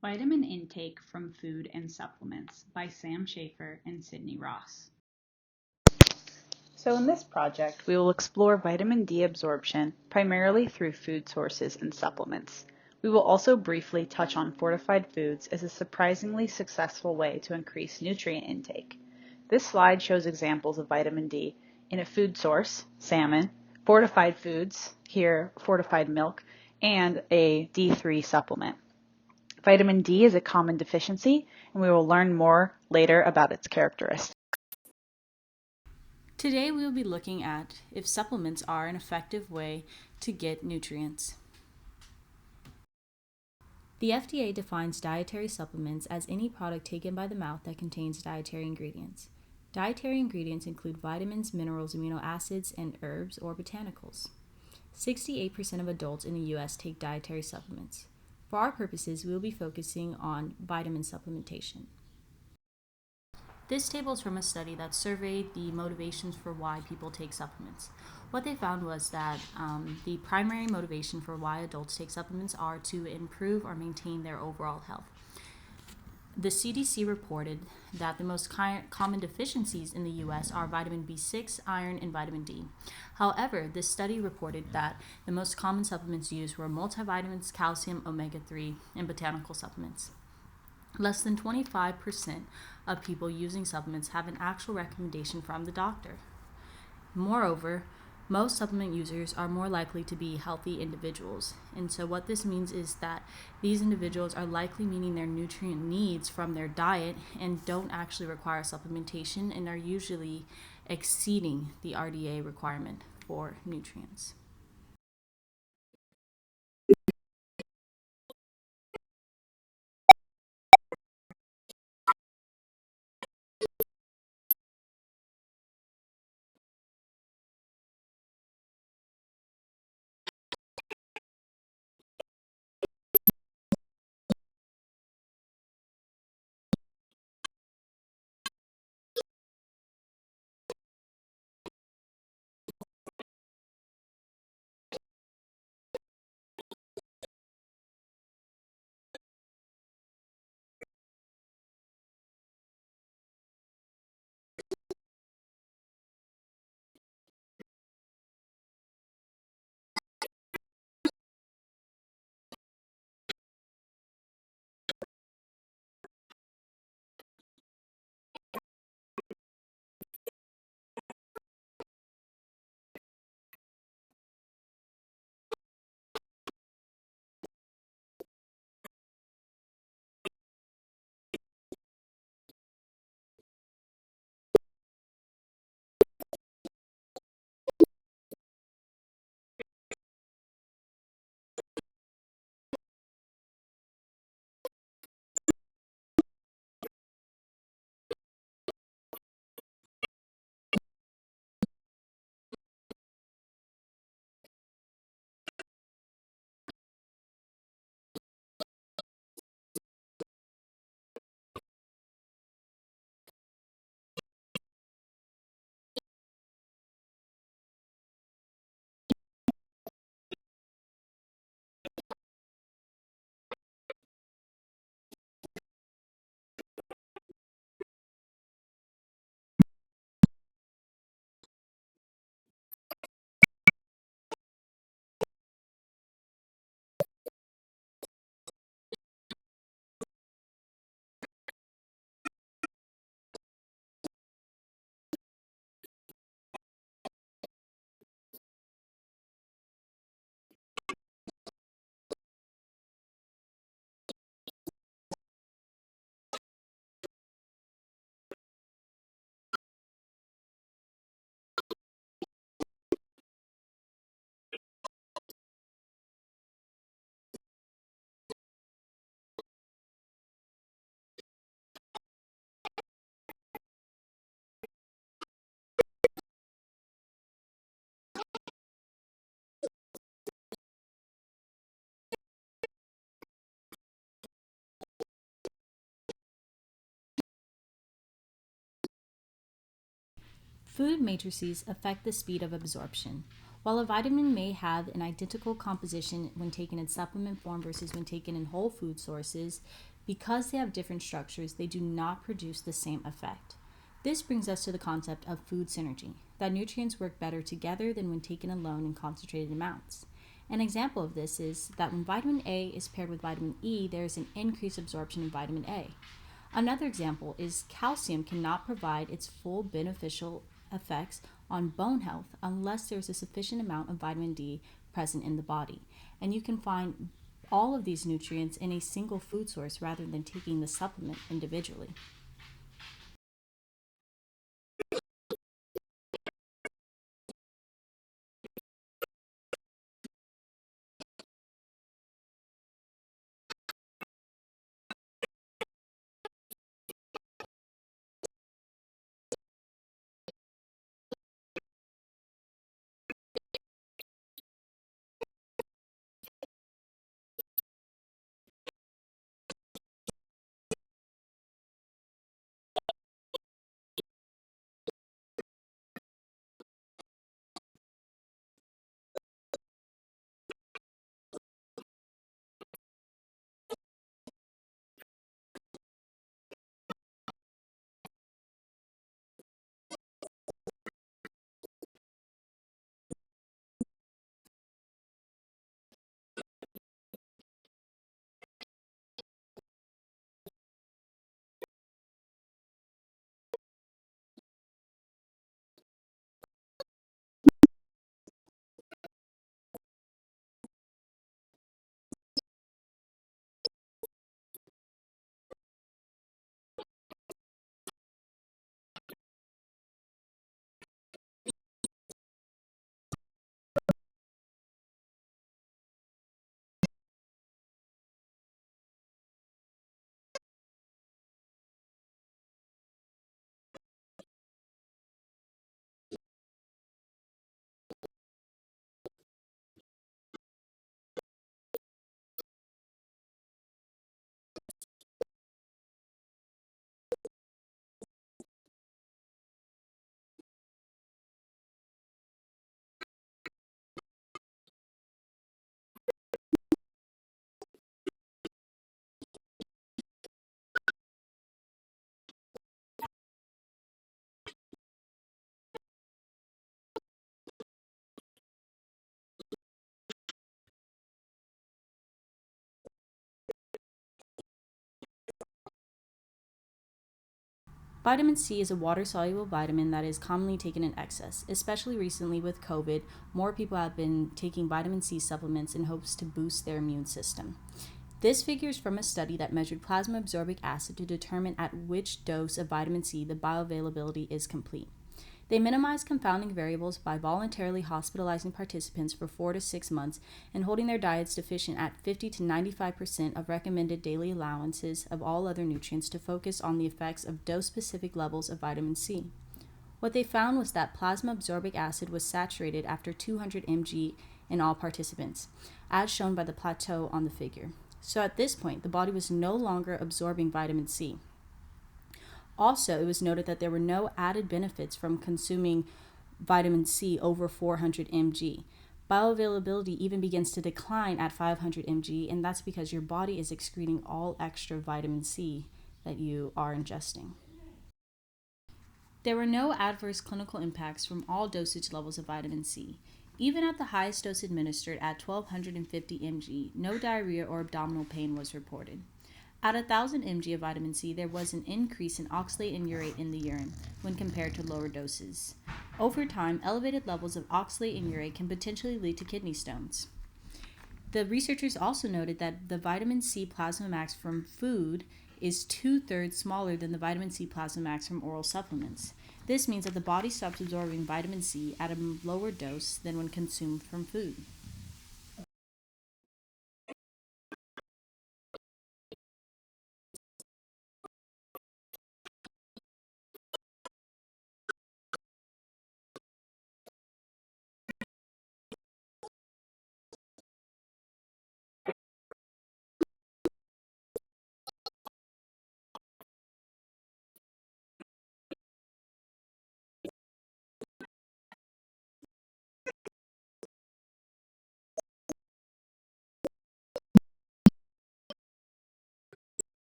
Vitamin Intake from Food and Supplements by Sam Shaffer and Sydney Ross. So in this project, we will explore vitamin D absorption primarily through food sources and supplements. We will also briefly touch on fortified foods as a surprisingly successful way to increase nutrient intake. This slide shows examples of vitamin D in a food source, salmon, fortified foods, here fortified milk, and a D3 supplement. Vitamin D is a common deficiency, and we will learn more later about its characteristics. Today we will be looking at if supplements are an effective way to get nutrients. The FDA defines dietary supplements as any product taken by the mouth that contains dietary ingredients. Dietary ingredients include vitamins, minerals, amino acids, and herbs or botanicals. 68% of adults in the U.S. take dietary supplements. For our purposes, we will be focusing on vitamin supplementation. This table is from a study that surveyed the motivations for why people take supplements. What they found was that the primary motivation for why adults take supplements are to improve or maintain their overall health. The CDC reported that the most common deficiencies in the U.S. are vitamin B6, iron, and vitamin D. However, this study reported that the most common supplements used were multivitamins, calcium, omega-3, and botanical supplements. Less than 25% of people using supplements have an actual recommendation from the doctor. Moreover, most supplement users are more likely to be healthy individuals. And so what this means is that these individuals are likely meeting their nutrient needs from their diet and don't actually require supplementation and are usually exceeding the RDA requirement for nutrients. Food matrices affect the speed of absorption. While a vitamin may have an identical composition when taken in supplement form versus when taken in whole food sources, because they have different structures, they do not produce the same effect. This brings us to the concept of food synergy, that nutrients work better together than when taken alone in concentrated amounts. An example of this is that when vitamin A is paired with vitamin E, there is an increased absorption of vitamin A. Another example is calcium cannot provide its full beneficial effects on bone health unless there is a sufficient amount of vitamin D present in the body. And you can find all of these nutrients in a single food source rather than taking the supplement individually. Vitamin C is a water soluble vitamin that is commonly taken in excess. Especially recently with COVID, more people have been taking vitamin C supplements in hopes to boost their immune system. This figures from a study that measured plasma absorbic acid to determine at which dose of vitamin C the bioavailability is complete. They minimized confounding variables by voluntarily hospitalizing participants for 4 to 6 months and holding their diets deficient at 50 to 95% of recommended daily allowances of all other nutrients to focus on the effects of dose-specific levels of vitamin C. What they found was that plasma absorbic acid was saturated after 200 mg in all participants, as shown by the plateau on the figure. So at this point, the body was no longer absorbing vitamin C. Also, it was noted that there were no added benefits from consuming vitamin C over 400 mg. Bioavailability even begins to decline at 500 mg, and that's because your body is excreting all extra vitamin C that you are ingesting. There were no adverse clinical impacts from all dosage levels of vitamin C. Even at the highest dose administered at 1250 mg, no diarrhea or abdominal pain was reported. At 1000 mg of vitamin C, there was an increase in oxalate and urate in the urine when compared to lower doses. Over time, elevated levels of oxalate and urate can potentially lead to kidney stones. The researchers also noted that the vitamin C plasma max from food is 2/3 smaller than the vitamin C plasma max from oral supplements. This means that the body stops absorbing vitamin C at a lower dose than when consumed from food.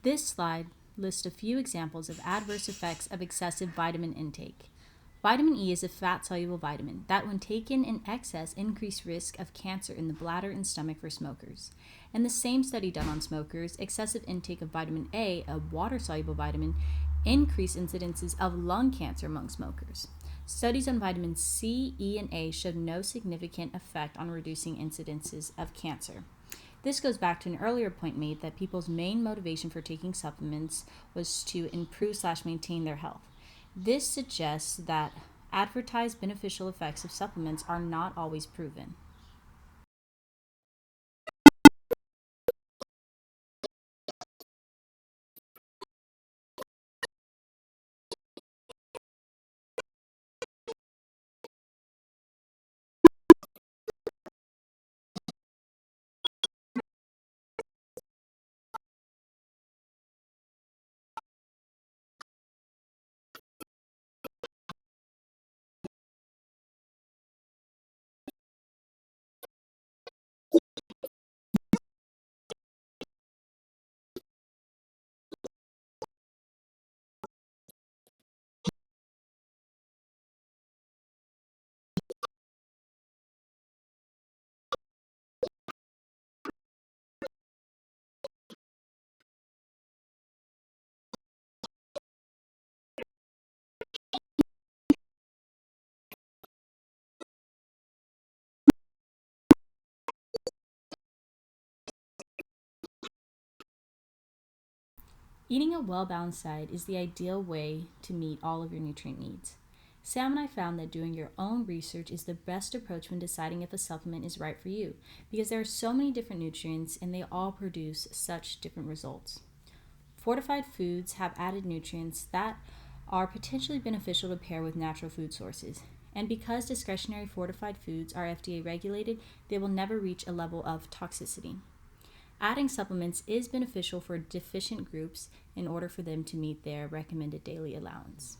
This slide lists a few examples of adverse effects of excessive vitamin intake. Vitamin E is a fat-soluble vitamin that, when taken in excess, increases risk of cancer in the bladder and stomach for smokers. In the same study done on smokers, excessive intake of vitamin A, a water-soluble vitamin, increased incidences of lung cancer among smokers. Studies on vitamins C, E, and A showed no significant effect on reducing incidences of cancer. This goes back to an earlier point made that people's main motivation for taking supplements was to improve/maintain their health. This suggests that advertised beneficial effects of supplements are not always proven. Eating a well-balanced diet is the ideal way to meet all of your nutrient needs. Sam and I found that doing your own research is the best approach when deciding if a supplement is right for you, because there are so many different nutrients and they all produce such different results. Fortified foods have added nutrients that are potentially beneficial to pair with natural food sources. And because discretionary fortified foods are FDA regulated, they will never reach a level of toxicity. Adding supplements is beneficial for deficient groups in order for them to meet their recommended daily allowance.